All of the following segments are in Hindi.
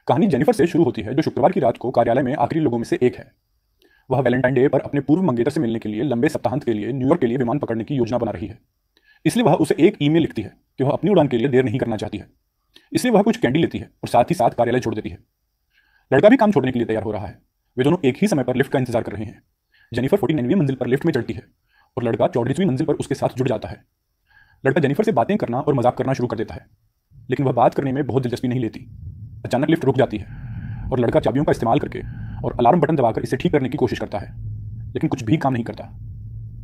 कहानी जेनिफर से शुरू होती है, जो शुक्रवार की रात को कार्यालय में आखिरी लोगों में से एक है। वह वैलेंटाइन डे पर अपने पूर्व मंगेतर से मिलने के लिए लंबे सप्ताहांत के लिए न्यूयॉर्क के लिए विमान पकड़ने की योजना बना रही है। इसलिए वह उसे एक ईमेल लिखती है कि वह अपनी उड़ान के लिए देर नहीं करना चाहती है। इसलिए वह कुछ कैंडी लेती है और साथ ही साथ कार्यालय छोड़ देती है। लड़का भी काम छोड़ने के लिए तैयार हो रहा है। वे दोनों एक ही समय पर लिफ्ट का इंतजार कर रहे हैं। जेनिफर 49वीं मंजिल पर लिफ्ट में चढ़ती है और लड़का 34वीं मंजिल पर उसके साथ जुड़ जाता है। लड़का जेनिफर से बातें करना और मजाक करना शुरू कर देता है, लेकिन वह बात करने में बहुत दिलचस्पी नहीं लेती। अचानक लिफ्ट रुक जाती है और लड़का चाबियों का इस्तेमाल करके और अलार्म बटन दबाकर इसे ठीक करने की कोशिश करता है, लेकिन कुछ भी काम नहीं करता।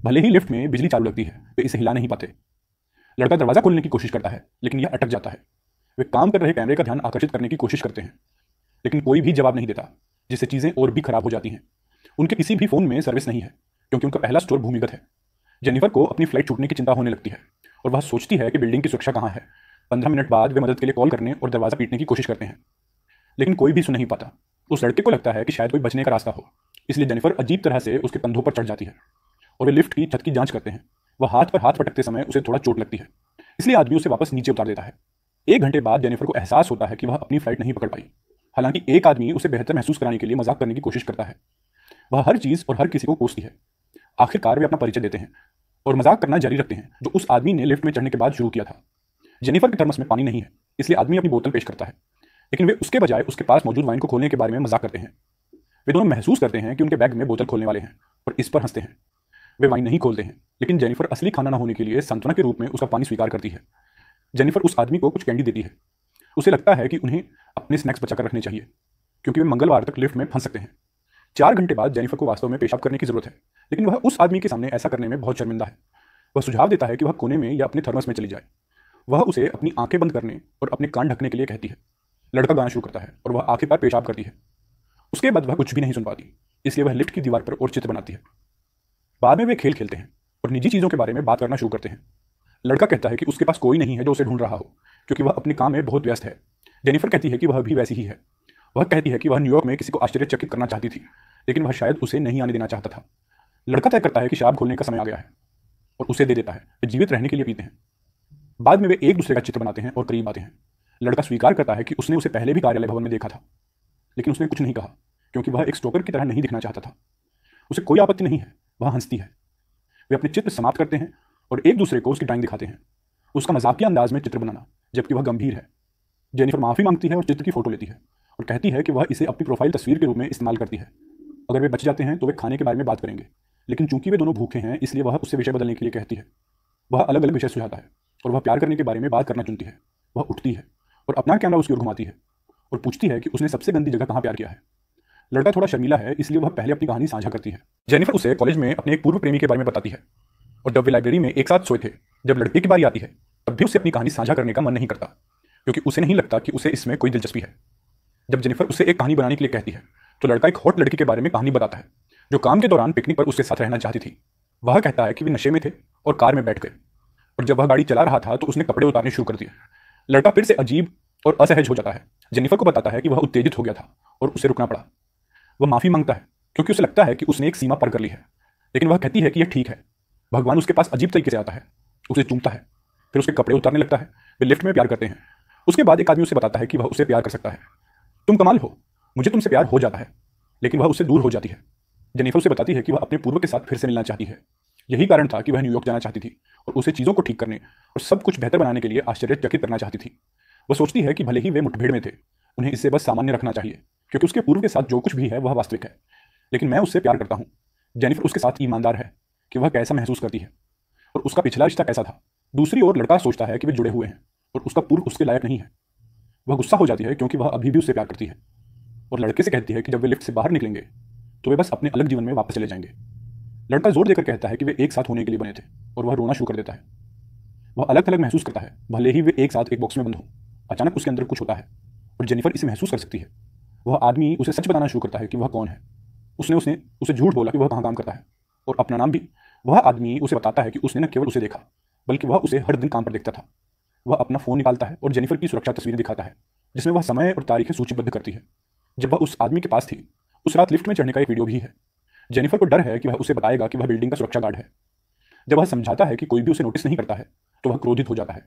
भले ही लिफ्ट में बिजली चालू लगती है, वे इसे हिला नहीं पाते। लड़का दरवाजा खोलने की कोशिश करता है, लेकिन यह अटक जाता है। वे काम कर रहे कैमरे का ध्यान आकर्षित करने की कोशिश करते हैं, लेकिन कोई भी जवाब नहीं देता, जिससे चीजें और भी खराब हो जाती हैं। उनके किसी भी फोन में सर्विस नहीं है, क्योंकि उनका पहला स्टोर भूमिगत है। जेनिफर को अपनी फ्लाइट छूटने की चिंता होने लगती है और वह सोचती है कि बिल्डिंग की सुरक्षा कहाँ है। 15 मिनट बाद वे मदद के लिए कॉल करने और दरवाजा पीटने की कोशिश करते हैं, लेकिन कोई भी सुन नहीं पाता। उस लड़के को लगता है कि शायद कोई बचने का रास्ता हो, इसलिए जेनिफर अजीब तरह से उसके कंधों पर चढ़ जाती है और वे लिफ्ट की छत की जांच करते हैं। वह हाथ पर हाथ पटकते समय उसे थोड़ा चोट लगती है, इसलिए आदमी उसे वापस नीचे उतार देता है। 1 घंटे बाद जेनिफर को एहसास होता है कि वह अपनी फ्लाइट नहीं पकड़ पाई। हालांकि एक आदमी उसे बेहतर महसूस कराने के लिए मजाक करने की कोशिश करता है। वह हर चीज और हर किसी को कोसती है। आखिरकार वे अपना परिचय देते हैं और मजाक करना जारी रखते हैं, जो उस आदमी ने लिफ्ट में चढ़ने के बाद शुरू किया था। जेनिफर के थर्मस में पानी नहीं है, इसलिए आदमी अपनी बोतल पेश करता है, लेकिन वे उसके बजाय उसके पास मौजूद वाइन को खोलने के बारे में मजाक करते हैं। वे दोनों महसूस करते हैं कि उनके बैग में बोतल खोलने वाले हैं और इस पर हंसते हैं। वे वाइन नहीं खोलते हैं, लेकिन जेनिफर असली खाना न होने के लिए सांत्वना के रूप में उसका पानी स्वीकार करती है। जेनिफर उस आदमी को कुछ कैंडी देती है। उसे लगता है कि उन्हें अपने स्नैक्स बचाकर रखने चाहिए, क्योंकि वे मंगलवार तक लिफ्ट में फंस सकते हैं। 4 घंटे बाद जेनिफर को वास्तव में पेशाब करने की जरूरत है, लेकिन वह उस आदमी के सामने ऐसा करने में बहुत शर्मिंदा है। वह सुझाव देता है कि वह कोने में या अपने थर्मस में चली जाए। वह उसे अपनी आंखें बंद करने और अपने कान ढकने के लिए कहती है। लड़का गाना शुरू करता है और वह आखिरकार पेशाब करती है। उसके बाद वह कुछ भी नहीं सुन पाती, इसलिए वह लिफ्ट की दीवार पर और चित्र बनाती है। बाद में वे खेल खेलते हैं और निजी चीजों के बारे में बात करना शुरू करते हैं। लड़का कहता है कि उसके पास कोई नहीं है जो उसे ढूंढ रहा हो, क्योंकि वह अपने काम में बहुत व्यस्त है। जेनिफर कहती है कि वह भी वैसी ही है। वह कहती है कि वह न्यूयॉर्क में किसी को आश्चर्यचकित करना चाहती थी, लेकिन वह शायद उसे नहीं आने देना चाहता था। लड़का तय करता है कि शराब खोलने का समय आ गया है और उसे दे देता है। वे जीवित रहने के लिए पीते हैं। बाद में वे एक दूसरे का चित्र बनाते हैं और करीब आते हैं। लड़का स्वीकार करता है कि उसने उसे पहले भी कार्यालय भवन में देखा था, लेकिन उसने कुछ नहीं कहा, क्योंकि वह एक स्टोकर की तरह नहीं दिखना चाहता था। उसे कोई आपत्ति नहीं है, वह हंसती है। वे अपने चित्र समाप्त करते हैं और एक दूसरे को उसकी ड्राइंग दिखाते हैं, उसका मजाकिया अंदाज में चित्र बनाना, जबकि वह गंभीर है। जेनिफर माफी मांगती है और चित्र की फोटो लेती है और कहती है कि वह इसे अपनी प्रोफाइल तस्वीर के रूप में इस्तेमाल करती है। अगर वे बच जाते हैं तो वे खाने के बारे में बात करेंगे, लेकिन चूंकि वे दोनों भूखे हैं, इसलिए वह उससे विषय बदलने के लिए कहती है। वह अलग अलग विषय सुझाता है और वह प्यार करने के बारे में बात करना चुनती है। वह उठती है और अपना कैमरा उसकी ओर घुमाती है और पूछती है कि उसने सबसे गंदी जगह कहाँ प्यार किया है। लड़का थोड़ा शर्मीला है, इसलिए वह पहले अपनी कहानी साझा करती है। जेनिफर उसे कॉलेज में अपने एक पूर्व प्रेमी के बारे में बताती है और जब वे लाइब्रेरी में एक साथ सोए थे, जब लड़के की बारी आती है, तब भी उसे अपनी कहानी साझा करने का मन नहीं करता, क्योंकि उसे नहीं लगता कि उसे इसमें कोई दिलचस्पी है। जब जेनिफर उसे एक कहानी बनाने के लिए कहती है, तो लड़का एक हॉट लड़की के बारे में कहानी बताता है, जो काम के दौरान पिकनिक पर उसके साथ रहना चाहती थी। वह कहता है कि वे नशे में थे और कार में बैठ गए, और जब वह गाड़ी चला रहा था तो उसने कपड़े उतारने शुरू कर दिए। लड़का फिर से अजीब और असहज हो जाता है। जेनिफर को बताता है कि वह उत्तेजित हो गया था और उसे रुकना पड़ा। वह माफी मांगता है, क्योंकि उसे लगता है कि उसने एक सीमा पार कर ली है, लेकिन वह कहती है कि यह ठीक है। भगवान उसके पास अजीब तरीके से आता है, उसे चूमता है, फिर उसके कपड़े उतारने लगता है। वे लिफ्ट में प्यार करते हैं। उसके बाद एक आदमी उसे बताता है कि वह उसे प्यार कर सकता है। तुम कमाल हो, मुझे तुमसे प्यार हो जाता है, लेकिन वह उससे दूर हो जाती है। जेनिफर उसे बताती है कि वह अपने पूर्व के साथ फिर से मिलना चाहती है। यही कारण था कि वह न्यूयॉर्क जाना चाहती थी और उसे चीजों को ठीक करने और सब कुछ बेहतर बनाने के लिए आश्चर्यचकित करना चाहती थी। वह सोचती है कि भले ही वे मुठभेड़ में थे, उन्हें इससे बस सामान्य रखना चाहिए, क्योंकि उसके पूर्व के साथ जो कुछ भी है वह वास्तविक है। लेकिन मैं उससे प्यार करता हूँ। जेनिफर उसके साथ ईमानदार है कि वह कैसा महसूस करती है और उसका पिछला रिश्ता कैसा था। दूसरी ओर लड़का सोचता है कि वे जुड़े हुए हैं और उसका पूर्व उसके लायक नहीं है। वह गुस्सा हो जाती है, क्योंकि वह अभी भी उससे प्यार करती है, और लड़के से कहती है कि जब वे लिफ्ट से बाहर निकलेंगे तो वे बस अपने अलग जीवन में वापस चले जाएंगे। लड़का जोर देकर कहता है कि वे एक साथ होने के लिए बने थे, और वह रोना शुरू कर देता है। वह अलग थलग महसूस करता है, भले ही वे एक साथ एक बॉक्स में बंद हो। अचानक उसके अंदर कुछ होता है और जेनिफर इसे महसूस कर सकती है। वह आदमी उसे सच बताना शुरू करता है कि वह कौन है। उसने उसे झूठ बोला कि वह कहाँ काम करता है, और अपना नाम भी। वह आदमी उसे बताता है कि उसने न केवल उसे देखा, बल्कि वह उसे हर दिन काम पर देखता था। वह अपना फोन निकालता है और जेनिफर की सुरक्षा तस्वीरें दिखाता है, जिसमें वह समय और तारीखें सूचीबद्ध करती है। जब वह उस आदमी के पास थी, उस रात लिफ्ट में चढ़ने का एक वीडियो भी है। जेनिफर को डर है कि वह उसे बताएगा कि वह बिल्डिंग का सुरक्षा गार्ड है। जब वह समझाता है कि कोई भी उसे नोटिस नहीं करता है, तो वह क्रोधित हो जाता है।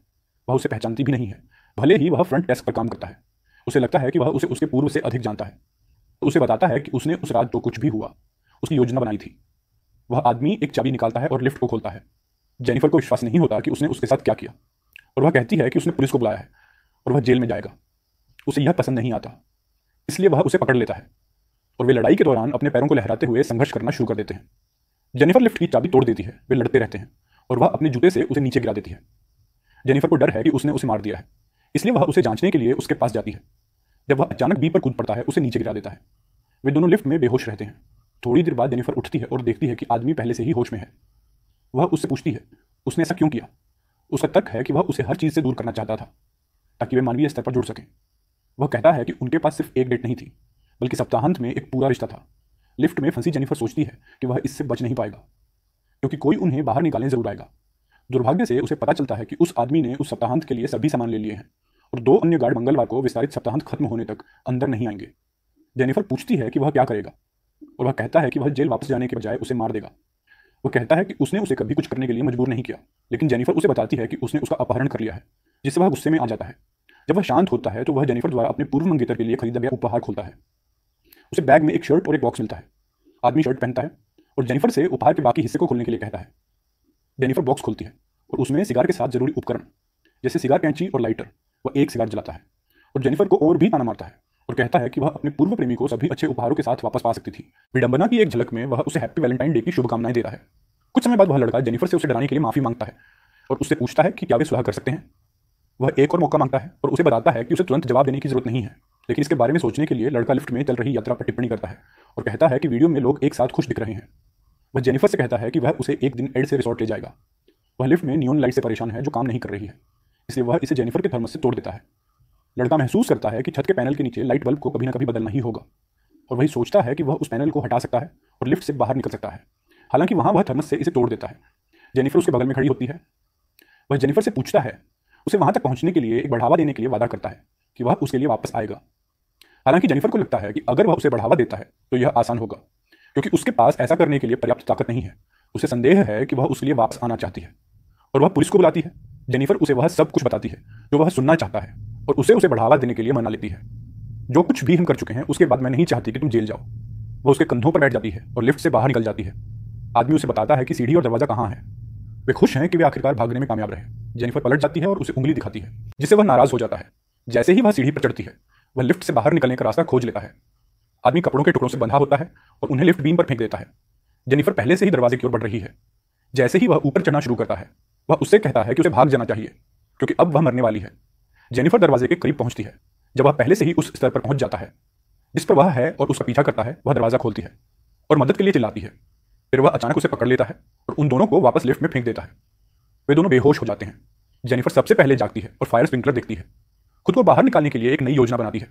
वह उसे पहचानती भी नहीं है, भले ही वह फ्रंट डेस्क पर काम करता है। उसे लगता है कि वह उसे उसके पूर्व से अधिक जानता है। तो उसे बताता है कि उसने उस रात जो कुछ भी हुआ उसकी योजना बनाई थी। वह आदमी एक चाबी निकालता है और लिफ्ट को खोलता है। जेनिफर को विश्वास नहीं होता कि उसने उसके साथ क्या किया, और वह कहती है कि उसने पुलिस को बुलाया है और वह जेल में जाएगा। उसे यह पसंद नहीं आता, इसलिए वह उसे पकड़ लेता है और वे लड़ाई के दौरान अपने पैरों को लहराते हुए संघर्ष करना शुरू कर देते हैं। जेनिफर लिफ्ट की चाबी तोड़ देती है, वे लड़ते रहते हैं और वह अपने जूते से उसे नीचे गिरा देती है। जेनिफर को डर है कि उसने उसे मार दिया है, इसलिए वह उसे जांचने के लिए उसके पास जाती है। जब वह अचानक बी पर कूद पड़ता है, उसे नीचे गिरा देता है। वे दोनों लिफ्ट में बेहोश रहते हैं। थोड़ी देर बाद जेनिफर उठती है और देखती है कि आदमी पहले से ही होश में है। वह उससे पूछती है उसने ऐसा क्यों किया। उसका तर्क है कि वह उसे हर चीज से दूर करना चाहता था ताकि वे मानवीय स्तर पर जुड़ सकें। वह कहता है कि उनके पास सिर्फ एक डेट नहीं थी, बल्कि सप्ताहांत में एक पूरा रिश्ता था। लिफ्ट में फंसी जेनिफर सोचती है कि वह इससे बच नहीं पाएगा, क्योंकि कोई उन्हें बाहर निकालने जरूर आएगा। दुर्भाग्य से उसे पता चलता है कि उस आदमी ने उस सप्ताहांत के लिए सभी सामान ले लिए हैं और 2 अन्य गार्ड मंगलवार को विस्तारित सप्ताहांत खत्म होने तक अंदर नहीं आएंगे। जेनिफर पूछती है कि वह क्या करेगा, और वह कहता है कि वह जेल वापस जाने के बजाय उसे मार देगा। वह कहता है कि उसने उसे कभी कुछ करने के लिए मजबूर नहीं किया, लेकिन जेनिफर उसे बताती है कि उसने उसका अपहरण कर लिया है, जिससे वह गुस्से में आ जाता है। जब वह शांत होता है तो वह जेनिफर द्वारा अपने पूर्व मंगेतर के लिए खरीदा गया उपहार खोलता है। उसे बैग में एक शर्ट और एक बॉक्स मिलता है। आदमी शर्ट पहनता है और जेनिफर से उपहार के बाकी हिस्से को खोलने के लिए कहता है। जेनिफर बॉक्स खोलती है और उसमें सिगार के साथ जरूरी उपकरण जैसे सिगार कैंची और लाइटर, वह एक सिगार जलाता है और जेनिफर को और भी ताना मारता है और कहता है कि वह अपने पूर्व प्रेमी को सभी अच्छे उपहारों के साथ वापस पा सकती थी। विडंबना की एक झलक में वह उसे हैप्पी वैलेंटाइन डे की शुभकामनाएं देता है। कुछ समय बाद वह लड़का जेनिफर से उसे डराने के लिए माफी मांगता है और उससे पूछता है कि क्या वे सुलह कर सकते हैं। वह एक और मौका मांगता है और उसे बताता है कि उसे तुरंत जवाब देने की जरूरत नहीं है, लेकिन इसके बारे में सोचने के लिए लड़का लिफ्ट में चल रही यात्रा पर टिप्पणी करता है और कहता है कि वीडियो में लोग एक साथ खुश दिख रहे हैं। वह जेनिफर से कहता है कि वह उसे एक दिन एड से रिसोर्ट ले जाएगा। वह लिफ्ट में नियॉन लाइट से परेशान है जो काम नहीं कर रही है, इसलिए वह इसे जेनिफर के थर्मस से तोड़ देता है। लड़का महसूस करता है कि छत के पैनल के नीचे लाइट बल्ब को कभी ना कभी बदलना ही होगा, और वही सोचता है कि वह उस पैनल को हटा सकता है और लिफ्ट से बाहर निकल सकता है। हालांकि वहां वह थर्मस से इसे तोड़ देता है। जेनिफर उसके बगल में खड़ी होती है। वह जेनिफर से पूछता है, उसे वहां तक पहुंचने के लिए एक बढ़ावा देने के लिए वादा करता है कि वह उसके लिए वापस आएगा। हालांकि जेनिफर को लगता है कि अगर वह उसे बढ़ावा देता है तो यह आसान होगा, क्योंकि उसके पास ऐसा करने के लिए पर्याप्त ताकत नहीं है। उसे संदेह है कि वह उसके लिए वापस आना चाहती है और वह पुलिस को बुलाती है। जेनिफर उसे वह सब कुछ बताती है जो वह सुनना चाहता है और उसे बढ़ावा देने के लिए मना लेती है। जो कुछ भी हम कर चुके हैं उसके बाद मैं नहीं चाहती कि तुम जेल जाओ। वह उसके कंधों पर बैठ जाती है और लिफ्ट से बाहर निकल जाती है। आदमी उसे बताता है कि सीढ़ी और दरवाजा कहाँ है। वे खुश हैं कि वे आखिरकार भागने में कामयाब रहे। जेनिफर पलट जाती है और उसे उंगली दिखाती है, जिससे वह नाराज हो जाता है। जैसे ही वह सीढ़ी पर चढ़ती है, वह लिफ्ट से बाहर निकलने का रास्ता खोज लेता है। आदमी कपड़ों के टुकड़ों से बंधा होता है और उन्हें लिफ्ट बीम पर फेंक देता है। जेनिफर पहले से ही दरवाजे की ओर बढ़ रही है। जैसे ही वह ऊपर चढ़ना शुरू करता है, वह उससे कहता है कि उसे भाग जाना चाहिए, क्योंकि अब वह मरने वाली है। जेनिफर दरवाजे के करीब पहुंचती है। जब वह पहले से ही उस स्तर पर पहुंच जाता है जिस पर वह है और उसका पीछा करता है, वह दरवाजा खोलती है और मदद के लिए चिल्लाती है। फिर वह अचानक उसे पकड़ लेता है और उन दोनों को वापस लिफ्ट में फेंक देता है। वे दोनों बेहोश हो जाते हैं। जेनिफर सबसे पहले जागती है और फायर स्प्रिंकलर देखती है। खुद को बाहर निकालने के लिए एक नई योजना बनाती है।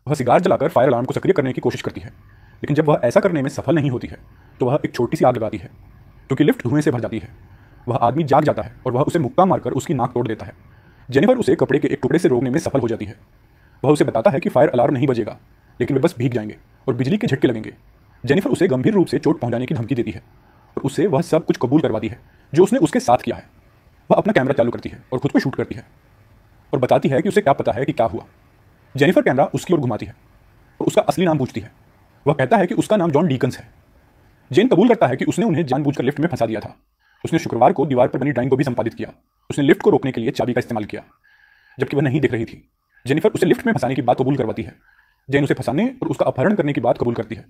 वह सिगार जलाकर फायर अलार्म को सक्रिय करने की कोशिश करती है, लेकिन जब वह ऐसा करने में सफल नहीं होती है तो वह एक छोटी सी आग लगाती है, क्योंकि लिफ्ट धुएं से भर जाती है। वह आदमी जाग जाता है और वह उसे मुक्का मारकर उसकी नाक तोड़ देता है। जेनिफर उसे कपड़े के एक टुकड़े से रोकने में सफल हो जाती है। वह उसे बताता है कि फायर अलार्म नहीं बजेगा, लेकिन वे बस भीग जाएंगे और बिजली के झटके लगेंगे। जेनिफर उसे गंभीर रूप से चोट पहुंचाने की धमकी देती है और उससे वह सब कुछ कबूल करवाती है जो उसने उसके साथ किया है। वह अपना कैमरा चालू करती है और खुद को शूट करती है और बताती है कि उसे क्या पता है कि क्या हुआ। जेनिफर कैमरा उसकी ओर घुमाती है और उसका असली नाम पूछती है। वह कहता है कि उसका नाम जॉन डीकन्स है। जेन कबूल करता है कि उसने उन्हें जानबूझकर लिफ्ट में फंसा दिया था। उसने शुक्रवार को दीवार पर बनी ड्राइंग को भी संपादित किया। उसने लिफ्ट को रोकने के लिए चाबी का इस्तेमाल किया, जबकि वह नहीं दिख रही थी। जेनिफर उसे लिफ्ट में फंसाने की बात कबूल करवाती है। जेन उसे फंसाने और उसका अपहरण करने की बात कबूल करती है।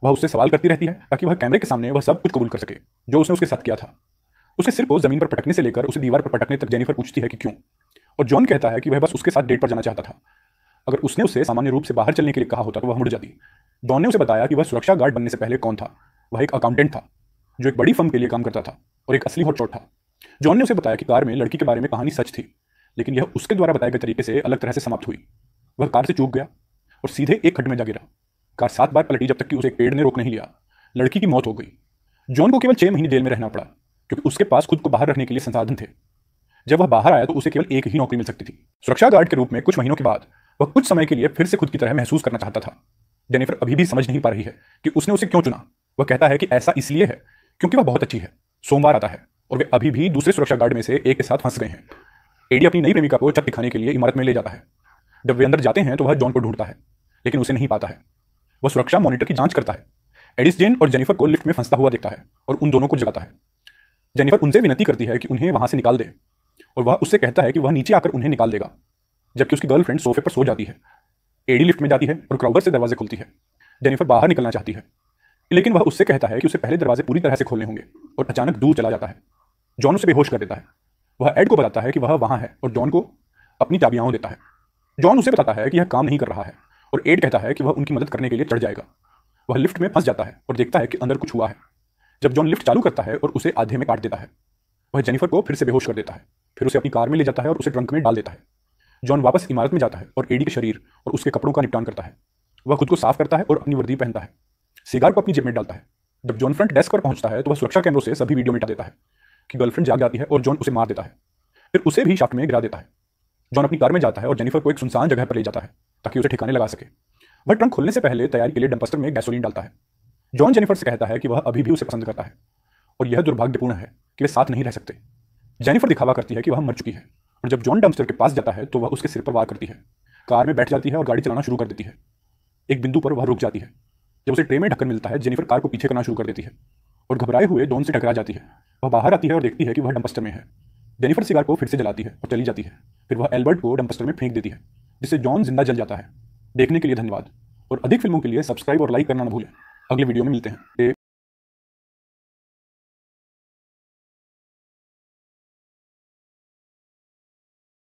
वह उससे सवाल करती रहती है ताकि वह कैमरे के सामने वह सब कुछ कबूल कर सके जो उसने उसके साथ किया था। उसके सिर को जमीन पर पटकने से लेकर उसे दीवार पर पटकने तक जेनिफर पूछती है कि क्यों, और जॉन कहता है कि वह बस उसके साथ डेट पर जाना चाहता था। अगर उसने उसे सामान्य रूप से बाहर चलने के लिए कहा होता तो वह मुड़ जाती। जॉन ने उसे बताया कि वह सुरक्षा गार्ड बनने से पहले कौन था। वह एक अकाउंटेंट था जो एक बड़ी फर्म के लिए काम करता था और एक असली हॉटशॉट था। जॉन ने उसे बताया कि कार में लड़की के बारे में कहानी सच थी, लेकिन यह उसके द्वारा बताए गए तरीके से अलग तरह से समाप्त हुई। वह कार से चूक गया और सीधे एक खड्डे में जा गिरा। कार 7 बार पलटी जब तक कि उसे एक पेड़ ने रोक नहीं लिया। लड़की की मौत हो गई। जॉन को केवल 6 महीने जेल में रहना पड़ा, क्योंकि उसके पास खुद को बाहर रखने के लिए संसाधन थे। जब वह बाहर आया तो उसे केवल एक ही नौकरी मिल सकती थी, सुरक्षा गार्ड के रूप में। कुछ महीनों के बाद वह कुछ समय के लिए फिर से खुद की तरह महसूस करना चाहता था। जेनिफर अभी भी समझ नहीं पा रही है कि उसने उसे क्यों चुना। वह कहता है कि ऐसा इसलिए है क्योंकि वह बहुत अच्छी है। सोमवार आता है और वे अभी भी दूसरे सुरक्षा गार्ड में से एक के साथ फंस गए हैं। एडी अपनी नई प्रेमिका को छत दिखाने के लिए इमारत में ले जाता है। जब वे अंदर जाते हैं तो वह जॉन को ढूंढता है, लेकिन उसे नहीं पाता है। वह सुरक्षा मॉनिटर की जांच करता है। एडिस जेन और जेनिफर को लिफ्ट में फंसता हुआ देखता है और उन दोनों को जगाता है। जेनिफर उनसे विनती करती है कि उन्हें वहां से निकाल दे, और वह उससे कहता है कि वह नीचे आकर उन्हें निकाल देगा, जबकि उसकी गर्लफ्रेंड सोफे पर सो जाती है। एडी लिफ्ट में जाती है और क्राउगर से दरवाजे खोलती है। जेनिफर बाहर निकलना चाहती है, लेकिन वह उससे कहता है कि उसे पहले दरवाजे पूरी तरह से खोलने होंगे, और अचानक दूर चला जाता है। जॉन उसे बेहोश कर देता है। वह एड को बताता है कि वह वहां है और जॉन को अपनी चाबियां देता है। जॉन उसे बताता है कि यह काम नहीं कर रहा है, और एड कहता है कि वह उनकी मदद करने के लिए चढ़ जाएगा। वह लिफ्ट में फंस जाता है और देखता है कि अंदर कुछ हुआ है। जब जॉन लिफ्ट चालू करता है और उसे आधे में काट देता है, वह जेनिफर को फिर से बेहोश कर देता है। फिर उसे अपनी कार में ले जाता है और उसे ट्रंक में डाल देता है। जॉन वापस इमारत में जाता है और एडी के शरीर और उसके कपड़ों का निपटान करता है। वह खुद को साफ करता है और अपनी वर्दी पहनता है। सिगार को अपनी जेब में डालता है। जब जॉन फ्रंट डेस्क पर पहुंचता है तो वह सुरक्षा कैमरों से सभी वीडियो मिटा देता है कि गर्लफ्रेंड जाग जाती है और जॉन उसे मार देता है। फिर उसे भी शाफ्ट में गिरा देता है। जॉन अपनी कार में जाता है और जेनिफर को एक सुनसान जगह पर ले जाता है ताकि उसे ठिकाने लगा सके। वह ट्रंक खोलने से पहले तैयारी के लिए डंपस्टर में गैसोलीन डालता है। जॉन जेनिफर से कहता है कि वह अभी भी उसे पसंद करता है और यह दुर्भाग्यपूर्ण है कि वे साथ नहीं रह सकते। जेनिफर दिखावा करती है कि वह मर चुकी है, और जब जॉन डंपस्टर के पास जाता है तो वह उसके सिर पर वार करती है। कार में बैठ जाती है और गाड़ी चलाना शुरू कर देती है। एक बिंदु पर वह रुक जाती है। जब उसे ट्रे में ढक्कन मिलता है, जेनिफर कार को पीछे करना शुरू कर देती है और घबराए हुए जॉन से टकरा जाती है। वह बाहर आती है और देखती है कि वह डंपस्टर में है। जेनिफर सिगार को फिर से जलाती है और चली जाती है। फिर वह एल्बर्ट को डंपस्टर में फेंक देती है, जिससे जॉन जिंदा जल जाता है। देखने के लिए धन्यवाद, और अधिक फिल्मों के लिए सब्सक्राइब और लाइक करना न भूलें। अगले वीडियो में मिलते हैं।